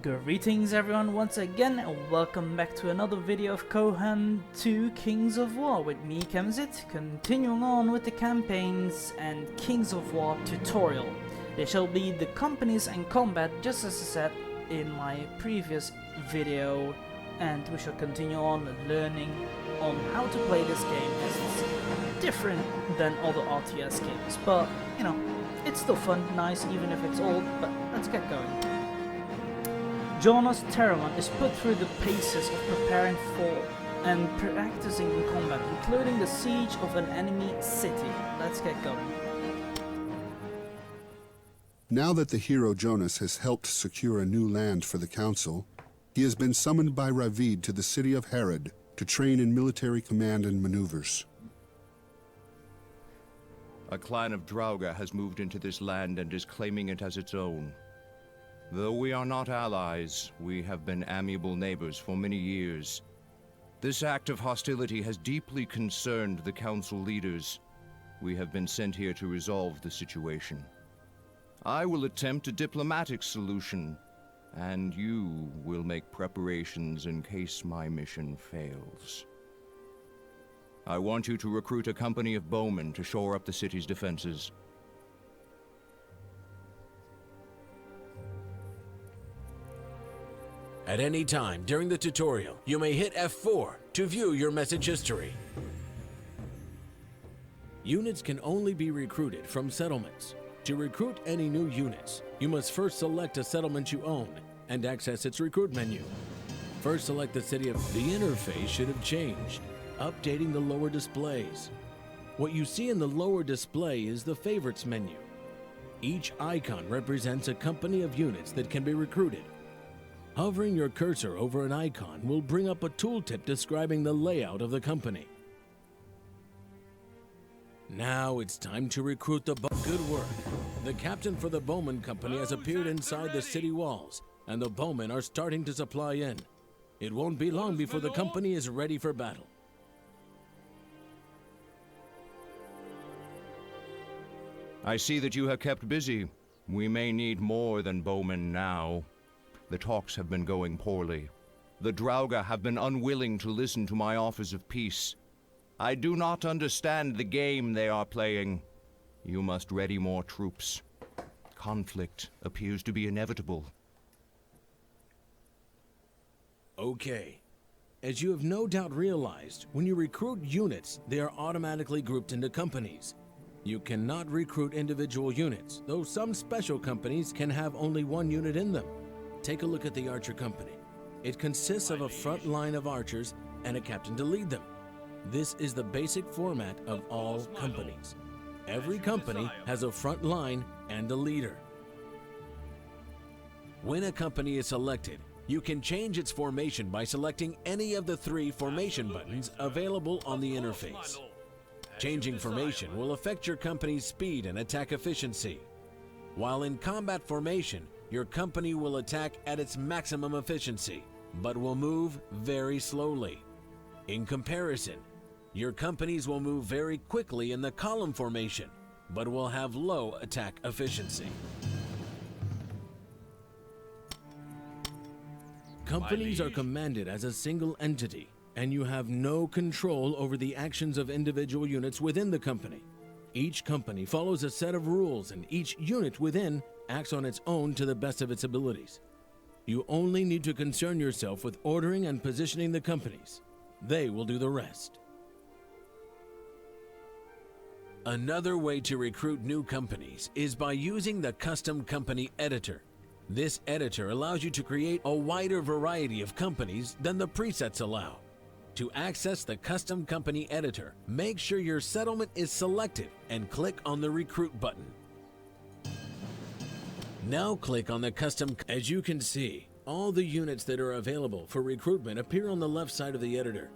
Greetings everyone once again and welcome back to another video of Kohan 2 Kings of War with me, Kemzit, continuing on with the campaigns and Kings of War tutorial. They shall be the companies and combat just as I said in my previous video, and we shall continue on learning on how to play this game as it's different than other RTS games, but you know, it's still fun, nice even if it's old, but let's get going. Jonas Terraman is put through the paces of preparing for and practicing in combat, including the siege of an enemy city. Let's get going. Now that the hero Jonas has helped secure a new land for the council, he has been summoned by Ravid to the city of Herod to train in military command and maneuvers. A clan of Drauga has moved into this land and is claiming it as its own. Though we are not allies, we have been amiable neighbors for many years. This act of hostility has deeply concerned the council leaders. We have been sent here to resolve the situation. I will attempt a diplomatic solution, and you will make preparations in case my mission fails. I want you to recruit a company of bowmen to shore up the city's defenses. At any time during the tutorial, you may hit F4 to view your message history. Units can only be recruited from settlements. To recruit any new units, you must first select a settlement you own and access its recruit menu. First select the city of the interface should have changed, updating the lower displays. What you see in the lower display is the favorites menu. Each icon represents a company of units that can be recruited. Hovering your cursor over an icon will bring up a tooltip describing the layout of the company. Now it's time to recruit the Good work. The captain for the Bowman Company has appeared inside the city walls, and the bowmen are starting to supply in. It won't be long before the company is ready for battle. I see that you have kept busy. We may need more than bowmen now. The talks have been going poorly. The Drauga have been unwilling to listen to my offers of peace. I do not understand the game they are playing. You must ready more troops. Conflict appears to be inevitable. Okay. As you have no doubt realized, when you recruit units, they are automatically grouped into companies. You cannot recruit individual units, though some special companies can have only one unit in them. Take a look at the Archer Company. It consists of a front line of archers and a captain to lead them. This is the basic format of all companies. Every company has a front line and a leader. When a company is selected, you can change its formation by selecting any of the 3 formation buttons available on the interface. Changing formation will affect your company's speed and attack efficiency. While in combat formation, your company will attack at its maximum efficiency, but will move very slowly. In comparison, your companies will move very quickly in the column formation, but will have low attack efficiency. Companies are commanded as a single entity, and you have no control over the actions of individual units within the company. Each company follows a set of rules, and each unit within acts on its own to the best of its abilities. You only need to concern yourself with ordering and positioning the companies. They will do the rest. Another way to recruit new companies is by using the Custom Company Editor. This editor allows you to create a wider variety of companies than the presets allow. To access the Custom Company Editor, make sure your settlement is selected and click on the Recruit button. Now click on the Custom. As you can see, all the units that are available for recruitment appear on the left side of the editor.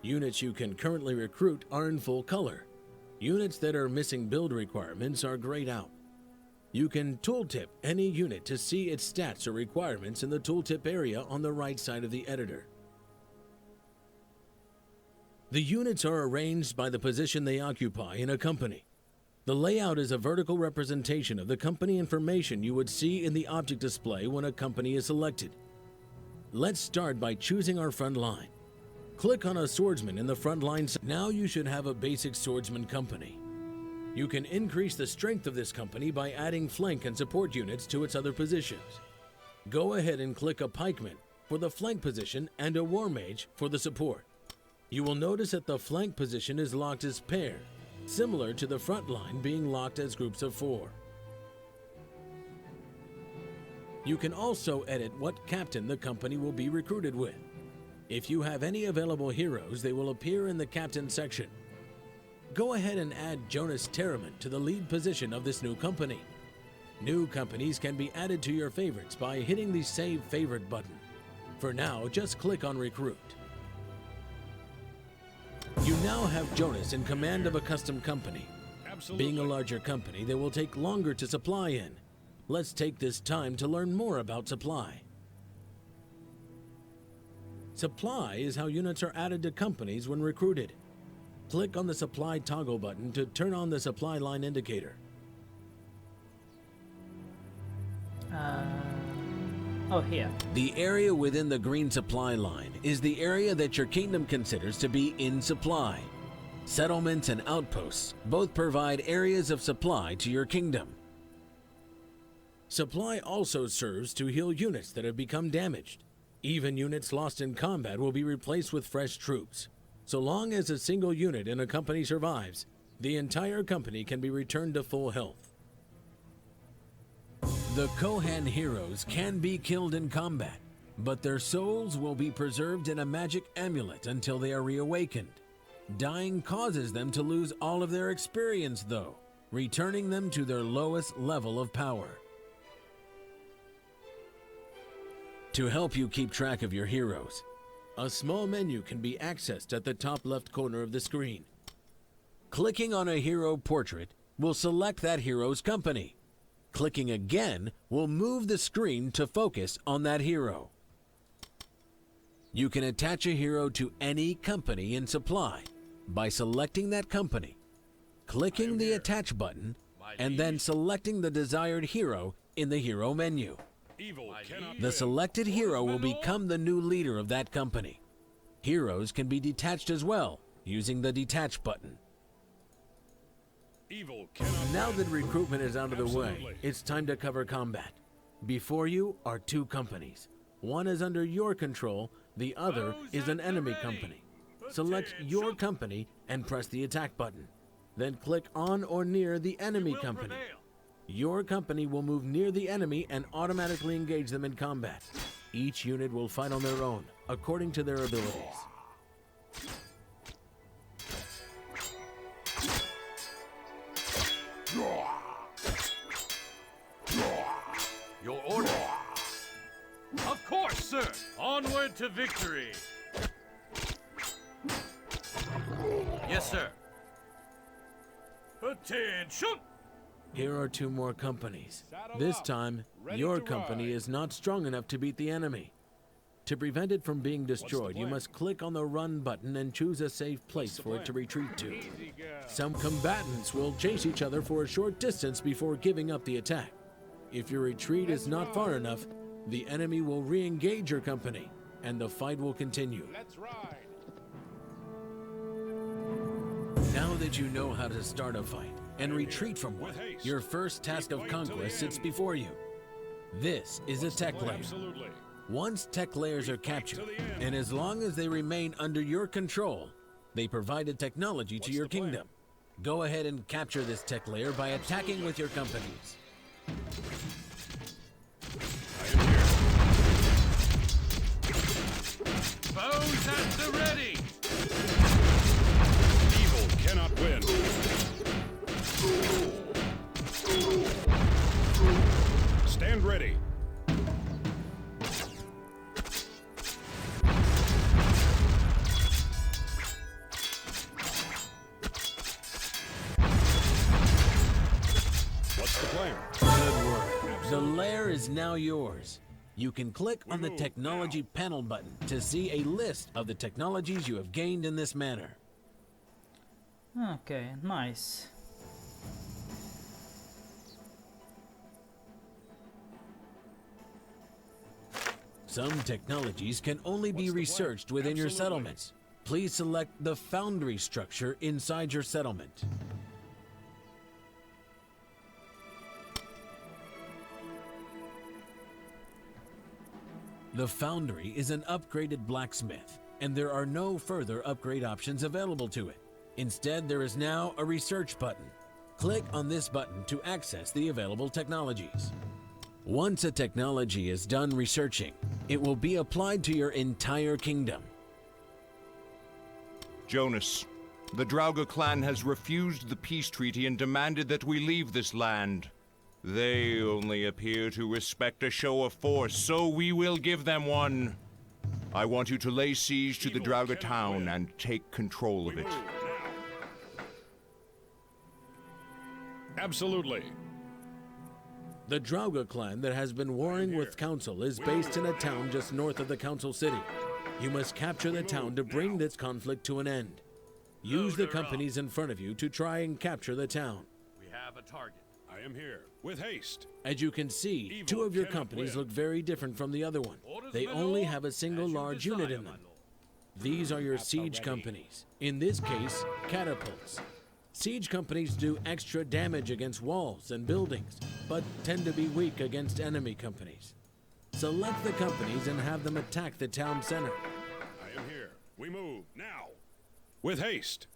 Units you can currently recruit are in full color. Units that are missing build requirements are grayed out. You can tooltip any unit to see its stats or requirements in the tooltip area on the right side of the editor. The units are arranged by the position they occupy in a company. The layout is a vertical representation of the company information you would see in the object display when a company is selected. Let's start by choosing our front line. Click on a swordsman in the front line. Now you should have a basic swordsman company. You can increase the strength of this company by adding flank and support units to its other positions. Go ahead and click a pikeman for the flank position and a war mage for the support. You will notice that the flank position is locked as pair, similar to the front line being locked as groups of 4. You can also edit what captain the company will be recruited with. If you have any available heroes, they will appear in the captain section. Go ahead and add Jonas Terriman to the lead position of this new company. New companies can be added to your favorites by hitting the Save Favorite button. For now, just click on Recruit. You now have Jonas in command of a custom company. Absolutely. Being a larger company, they will take longer to supply in. Let's take this time to learn more about supply. Supply is how units are added to companies when recruited. Click on the Supply toggle button to turn on the supply line indicator. Oh, here. The area within the green supply line is the area that your kingdom considers to be in supply. Settlements and outposts both provide areas of supply to your kingdom. Supply also serves to heal units that have become damaged. Even units lost in combat will be replaced with fresh troops. So long as a single unit in a company survives, the entire company can be returned to full health. The Kohan heroes can be killed in combat, but their souls will be preserved in a magic amulet until they are reawakened. Dying causes them to lose all of their experience though, returning them to their lowest level of power. To help you keep track of your heroes, a small menu can be accessed at the top left corner of the screen. Clicking on a hero portrait will select that hero's company. Clicking again will move the screen to focus on that hero. You can attach a hero to any company in supply by selecting that company, clicking the attach button, and then selecting the desired hero in the hero menu. Evil cannot The win. selected hero will become the new leader of that company. Heroes can be detached as well using the detach button. Evil cannot Now win. that recruitment is out of the way, Absolutely. it's time to cover combat. Before you are 2 companies. One is under your control, the other is an enemy company. Select your company and press the attack button. Then click on or near the enemy company. Your company will move near the enemy and automatically engage them in combat. Each unit will fight on their own, according to their abilities. Your order. Of course, sir. Onward to victory. Yes, sir. Attention. Here are 2 more companies. This time, your company is not strong enough to beat the enemy. To prevent it from being destroyed, you must click on the run button and choose a safe place for it to retreat to. Some combatants will chase each other for a short distance before giving up the attack. If your retreat is not far enough, the enemy will re-engage your company, and the fight will continue. Let's ride. Now that you know how to start a fight and retreat from one, your first task of conquest sits before you. This is a tech layer. Absolutely. Once tech layers are captured, and as long as they remain under your control, they provided technology to your kingdom. Go ahead and capture this tech layer by attacking with your companies. Bows at the ready. Evil cannot win. Stand ready. What's the plan? Good work. The layer is now yours. You can click on the technology panel button to see a list of the technologies you have gained in this manner. Okay, nice. Some technologies can only be researched within your settlements. Please select the foundry structure inside your settlement. The foundry is an upgraded blacksmith, and there are no further upgrade options available to it. Instead, there is now a research button. Click on this button to access the available technologies. Once a technology is done researching, it will be applied to your entire kingdom. Jonas, the Draugr clan has refused the peace treaty and demanded that we leave this land. They only appear to respect a show of force, so we will give them one. I want you to lay siege to the Draugr town and take control of it. Absolutely. The Draugr clan that has been warring with Council is based in a town just north of the Council city. You must capture the town to bring this conflict to an end. Use the companies in front of you to try and capture the town. We have a target. I am here. With haste. As you can see, two of your companies look very different from the other one. They only have a single large unit in them. These are your siege companies. In this case, catapults. Siege companies do extra damage against walls and buildings, but tend to be weak against enemy companies. Select the companies and have them attack the town center. I am here. We move now. With haste.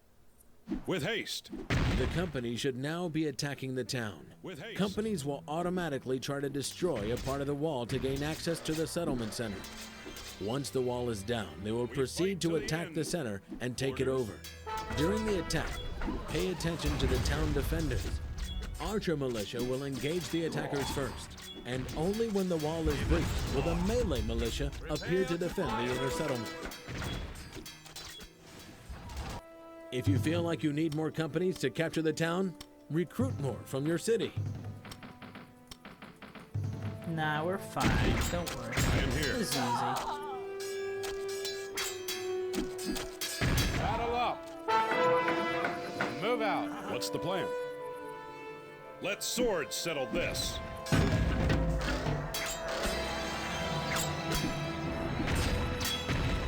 With haste. The company should now be attacking the town. With haste. Companies will automatically try to destroy a part of the wall to gain access to the settlement center. Once the wall is down, they will proceed to attack the center and take it over. During the attack, pay attention to the town defenders. Archer militia will engage the attackers first, and only when the wall is breached will the melee militia appear to defend the inner settlement. If you feel like you need more companies to capture the town, recruit more from your city. Nah, we're fine. Don't worry. I am here. This is easy. Battle up. Move out. What's the plan? Let swords settle this.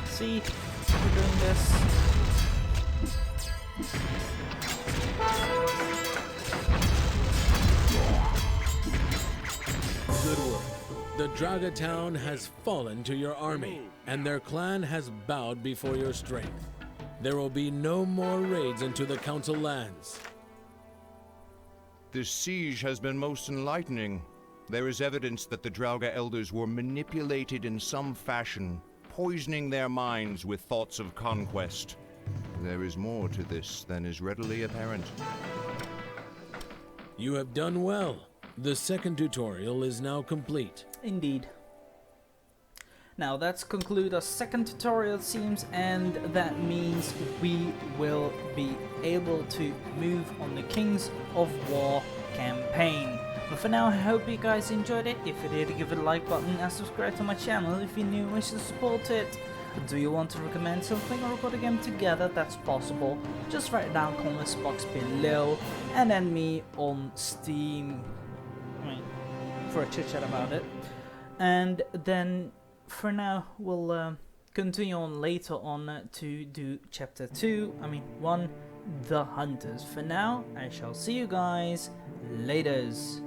See, we're doing this. Good work. The Draugr town has fallen to your army, and their clan has bowed before your strength. There will be no more raids into the council lands. This siege has been most enlightening. There is evidence that the Draugr elders were manipulated in some fashion, poisoning their minds with thoughts of conquest. There is more to this than is readily apparent. You have done well. The second tutorial is now complete. Indeed. Now that's conclude our second tutorial, it seems, and that means we will be able to move on the Kings of War campaign. But for now, I hope you guys enjoyed it. If you did, give it a like button and subscribe to my channel if you're new and wish to support it. Do you want to recommend something or record a game together? That's possible. Just write it down in the comments box below and then me on Steam. For a chit chat about it. And then for now we'll continue on later on to do chapter 1, The Hunters. For now, I shall see you guys laters.